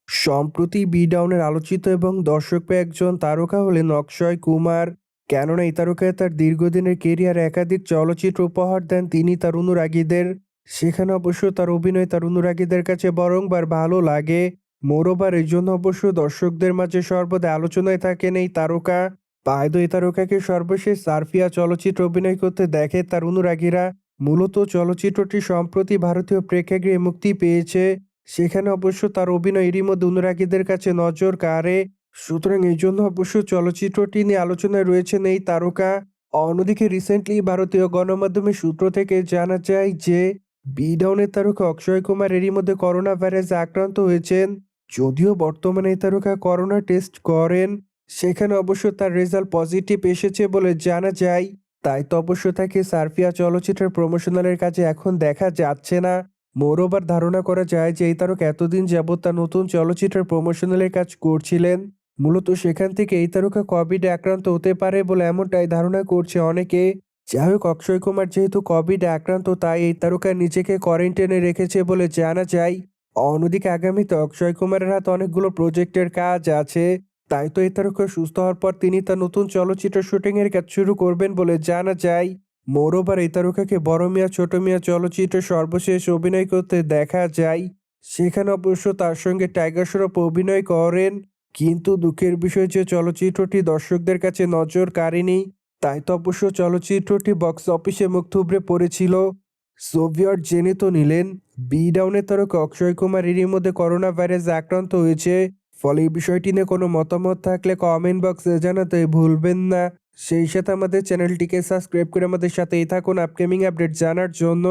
সম্প্রতি বি ডাউনের আলোচিত এবং দর্শকপ্রিয় একজন তারকা হলেন অক্ষয় কুমার। কেননা এই তারকা তার দীর্ঘদিনের কেরিয়ারে একাধিক চলচ্চিত্র উপহার দেন তিনি তার অনুরাগীদের। সেখানে অবশ্য তার অভিনয় তার অনুরাগীদের কাছে বরংবার ভালো লাগে। মোরওভার এই জন্য অবশ্য দর্শকদের মাঝে সর্বদা আলোচনায় থাকেন এই তারকা। পায়দো এই তারকাকে সর্বশেষ সারফিয়া চলচ্চিত্রে অভিনয় করতে দেখে তার অনুরাগীরা। মূলত চলচ্চিত্রটি সম্প্রতি ভারতীয় প্রেক্ষাগৃহে মুক্তি পেয়েছে। সেখানে অবশ্য তার অভিনয় এরই মধ্যে অনুরাগীদের কাছে নজর কাড়ে। সুতরাং এই জন্য অবশ্য চলচ্চিত্রটি নিয়ে আলোচনায় রয়েছেন এই তারকা। অন্যদিকে রিসেন্টলি ভারতীয় গণমাধ্যমের সূত্র থেকে জানা যায় যে বি ডাউনের তারকা অক্ষয় কুমার এরই মধ্যে করোনা ভাইরাসে আক্রান্ত হয়েছেন। যদিও বর্তমানে এই তারকা করোনা টেস্ট করেন, সেখানে অবশ্য তার রেজাল্ট পজিটিভ এসেছে বলে জানা যায়। তাই তো অবশ্য তাকে সারফিয়া চলচ্চিত্রের প্রমোশনালের কাজে এখন দেখা যাচ্ছে না। মোরওভার ধারণা করা যায় যে এই তারকা এতদিন যাবৎ তার নতুন চলচ্চিত্রের প্রমোশনালের কাজ করছিলেন। মূলত সেখান থেকে এই তারকা কোভিডে আক্রান্ত হতে পারে বলে এমনটাই ধারণা করছে অনেকে। যাই হোক, অক্ষয় কুমার যেহেতু কোভিডে আক্রান্ত তাই এই তারকা নিজেকে কোয়ারেন্টাইনে রেখেছে বলে জানা যায়। অন্যদিকে আগামীতে অক্ষয় কুমারের হাতে অনেকগুলো প্রজেক্টের কাজ আছে। তাই তো এই তারকা সুস্থ হওয়ার পর তিনি তার নতুন চলচ্চিত্র শুটিংয়ের কাজ শুরু করবেন বলে জানা যায়। মোরওভার এই তারকাকে বড় মিয়া ছোট মিয়া চলচ্চিত্রে সর্বশেষ অভিনয় করতে দেখা যায়। সেখানে অবশ্য তার সঙ্গে টাইগার শ্রফ অভিনয় করেন। কিন্তু দুঃখের বিষয় যে চলচ্চিত্রটি দর্শকদের কাছে নজর কাড়েনি। তাই তো অবশ্য চলচ্চিত্রটি বক্স অফিসে মুখ থুবড়ে পড়েছিল। সোভিয়েত জেনে তো নিলেন বি ডাউনের তারকা অক্ষয় কুমার এরই মধ্যে করোনা ভাইরাসে আক্রান্ত হয়েছে। ফলে এই বিষয়টি নিয়ে কোনো মতামত থাকলে কমেন্ট বক্সে জানাতে ভুলবেন না। সেই সাথে আমাদের চ্যানেলটিকে সাবস্ক্রাইব করে আমাদের সাথেই থাকুন আপকামিং আপডেট জানার জন্য।